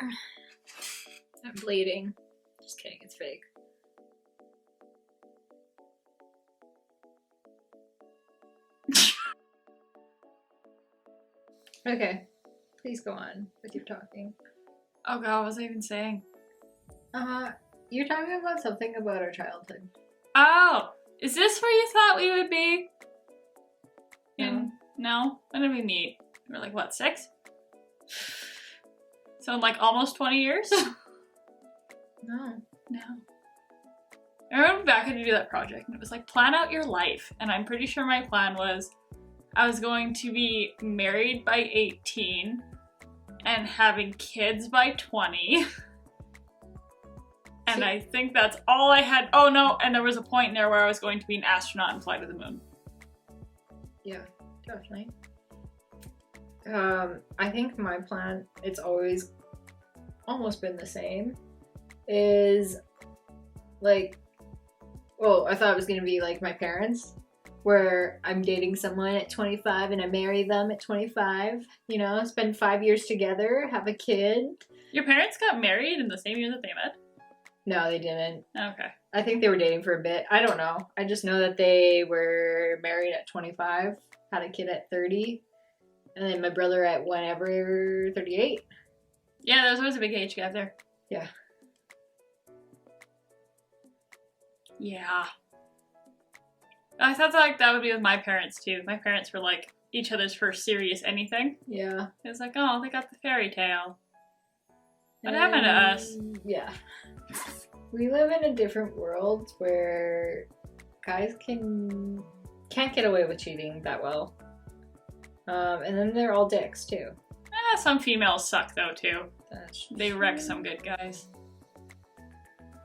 I'm bleeding. Just kidding, it's fake. Okay, please go on with your talking. Oh god, what was I even saying? You're talking about something about our childhood. Oh, is this where you thought we would be? No? When did we meet? We were like, what, 6? So in like almost 20 years? No. I remember back when you do that project and it was like, plan out your life. And I'm pretty sure my plan was I was going to be married by 18 and having kids by 20. And I think that's all I had. Oh no, and there was a point in there where I was going to be an astronaut and fly to the moon. Yeah, definitely. I think my plan, it's always almost been the same, is like, well, I thought it was gonna be like my parents, where I'm dating someone at 25 and I marry them at 25, you know, spend 5 years together, have a kid. Your parents got married in the same year that they met? No, they didn't. Okay. I think they were dating for a bit. I don't know. I just know that they were married at 25, had a kid at 30, and then my brother at whenever, 38. Yeah, there was always a big age gap there. Yeah. Yeah. I thought like that would be with my parents too. My parents were like each other's first serious anything. Yeah. It was like, oh, they got the fairy tale. What happened to us? Yeah. We live in a different world where guys can't get away with cheating that well. And then they're all dicks too. Some females suck though too. That's They wreck some good guys.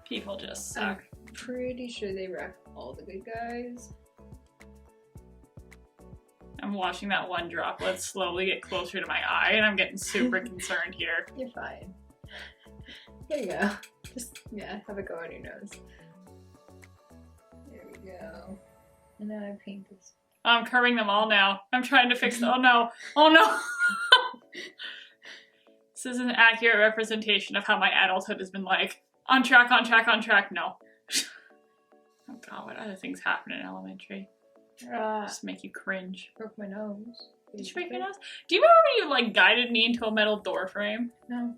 People just suck. I'm pretty sure they wreck all the good guys. I'm watching that one droplet slowly get closer to my eye and I'm getting super concerned here. You're fine. There you go. Just, yeah, have it go on your nose. There we go. And then I paint this. I'm curving them all now. I'm trying to fix them. Oh no. Oh no. This is an accurate representation of how my adulthood has been like. On track, on track, on track. No. Oh god, what other things happen in elementary? Just make you cringe. Broke my nose. Did you break your nose? Do you remember when you like guided me into a metal door frame? No.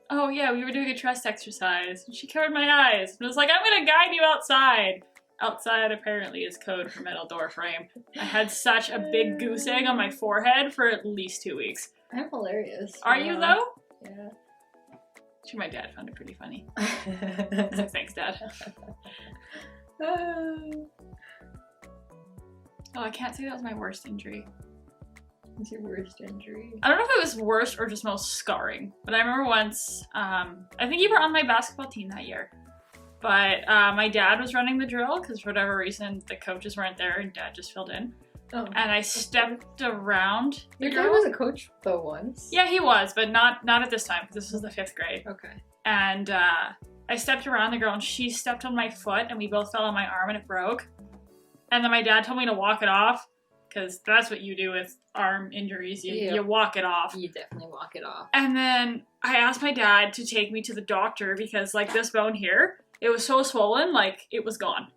Oh yeah, we were doing a trust exercise and she covered my eyes and was like, I'm gonna guide you outside. Outside apparently is code for metal door frame. I had such a big goose egg on my forehead for at least 2 weeks. I'm hilarious. Are you though? Yeah. Sure, my dad found it pretty funny. He's like, thanks, Dad. Oh, I can't say that was my worst injury. What's your worst injury? I don't know if it was worst or just most scarring, but I remember once, I think you were on my basketball team that year, but my dad was running the drill because for whatever reason the coaches weren't there and Dad just filled in. Oh. And I stepped around the Your drill. dad was a coach though once. Yeah, he was, but not at this time because this was the 5th grade. Okay. And I stepped around the girl and she stepped on my foot and we both fell on my arm and it broke. And then my dad told me to walk it off because that's what you do with arm injuries. You walk it off. You definitely walk it off. And then I asked my dad to take me to the doctor because like this bone here, it was so swollen, like it was gone.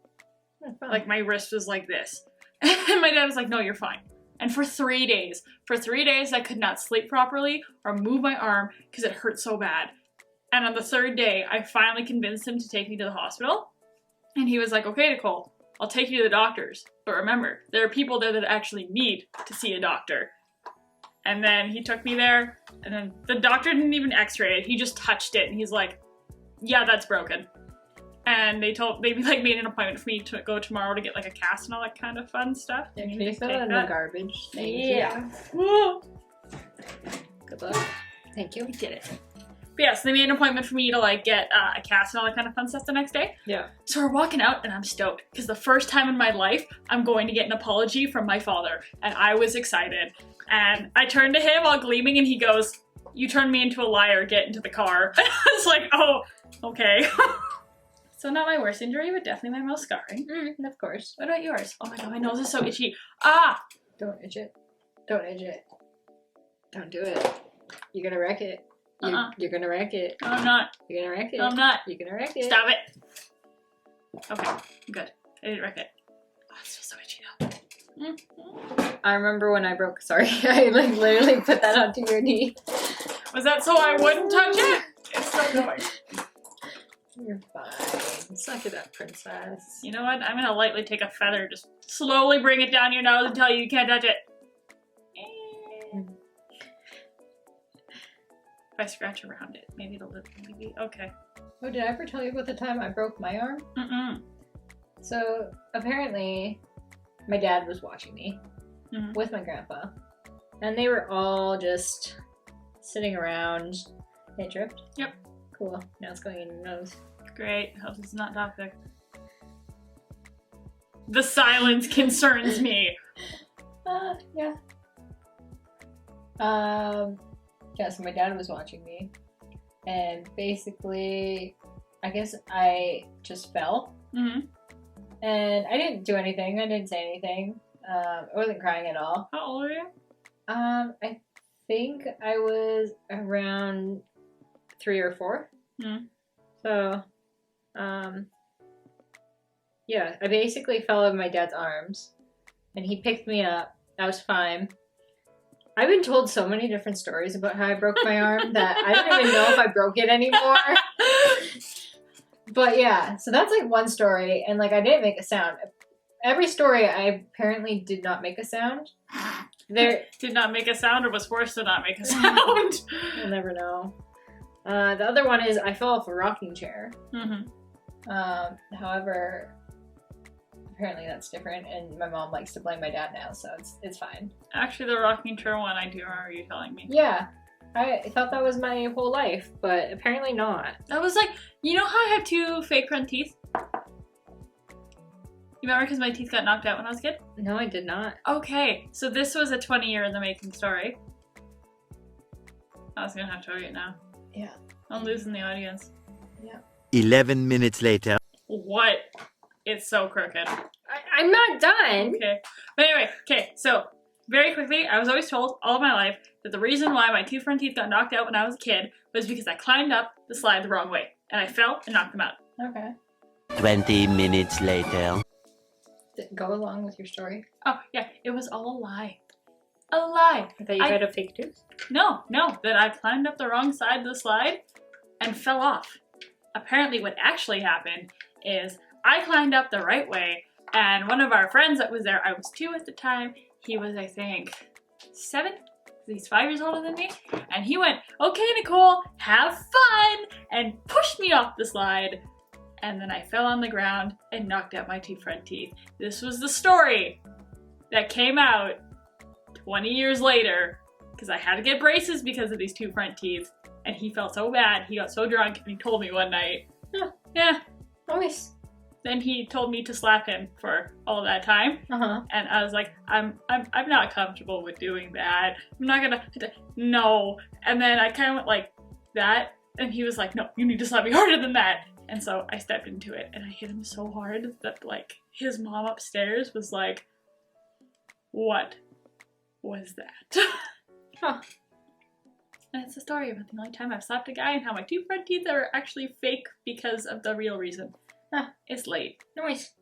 Oh, like my wrist was like this. And my dad was like, no, you're fine. And for 3 days, I could not sleep properly or move my arm because it hurt so bad. And on the 3rd day, I finally convinced him to take me to the hospital. And he was like, okay, Nicole, I'll take you to the doctors. But remember, there are people there that actually need to see a doctor. And then he took me there, and then the doctor didn't even x-ray it. He just touched it, and he's like, yeah, that's broken. And they like made an appointment for me to go tomorrow to get like a cast and all that kind of fun stuff. Yeah, can you throw that in the garbage? Yeah. Good luck. Thank you. We did it. But yeah, so they made an appointment for me to like get a cast and all that kind of fun stuff the next day. Yeah. So we're walking out and I'm stoked because the first time in my life I'm going to get an apology from my father and I was excited. And I turned to him all gleaming and he goes, you turned me into a liar, get into the car. And I was like, oh, okay. So not my worst injury, but definitely my most scarring. Of course. What about yours? Oh my god, my nose is so itchy. Ah! Don't itch it. Don't itch it. Don't do it. You're gonna wreck it. You're gonna wreck it. No, I'm not. You're gonna wreck it. No, I'm not. You're gonna wreck it. Stop it. Okay, good. I didn't wreck it. Oh, it's still so itchy though. I remember when I broke. Sorry, I like literally put that onto your knee. Was that so I wouldn't touch it? It's still going. You're fine. Suck it up, princess. You know what? I'm gonna lightly take a feather, just slowly bring it down your nose and tell you can't touch it. If I scratch around it, maybe it'll maybe okay. Oh, did I ever tell you about the time I broke my arm? Mm-mm. So apparently, my dad was watching me with my grandpa, and they were all just sitting around. They tripped? Yep. Cool. Now it's going in your nose. Great. Hope this is not toxic. The silence concerns me. Yeah. Yeah, so my dad was watching me, and basically, I guess I just fell. And I didn't do anything. I didn't say anything. I wasn't crying at all. How old are you? I think I was around 3 or 4. So, yeah, I basically fell in my dad's arms, and he picked me up. I was fine. I've been told so many different stories about how I broke my arm that I don't even know if I broke it anymore. But yeah, so that's like one story, and like I didn't make a sound. Every story I apparently did not make a sound. There did not make a sound or was forced to not make a sound. You'll never know. The other one is I fell off a rocking chair. However, apparently that's different, and my mom likes to blame my dad now, so it's fine. Actually, the rocking chair one, I do remember you telling me. Yeah, I thought that was my whole life, but apparently not. That was like, you know how I have 2 fake front teeth? You remember because my teeth got knocked out when I was a kid? No, I did not. Okay, so this was a 20-year in the making story. I was gonna have to tell you it now. Yeah. I'm losing the audience. Yeah. 11 minutes later. What? It's so crooked. I'm not done. Okay. But anyway, okay, so very quickly, I was always told all of my life that the reason why my 2 front teeth got knocked out when I was a kid was because I climbed up the slide the wrong way. And I fell and knocked them out. Okay. 20 minutes later. Go along with your story. Oh, yeah, it was all a lie. A lie. I thought you had a fake tooth. No, that I climbed up the wrong side of the slide and fell off. Apparently what actually happened is I climbed up the right way, and one of our friends that was there, I was 2 at the time, he was, I think, 7? He's 5 years older than me, and he went, "Okay, Nicole, have fun," and pushed me off the slide, and then I fell on the ground and knocked out my 2 front teeth. This was the story that came out 20 years later, because I had to get braces because of these 2 front teeth, and he felt so bad, he got so drunk, and he told me one night. Yeah. Nice. Then he told me to slap him for all that time. And I was like, I'm not comfortable with doing that. I'm not gonna, no. And then I kind of went like that, and he was like, no, you need to slap me harder than that. And so I stepped into it, and I hit him so hard that like his mom upstairs was like, what was that? And it's a story about the only time I've slapped a guy and how my 2 front teeth are actually fake because of the real reason. It's late. Nice.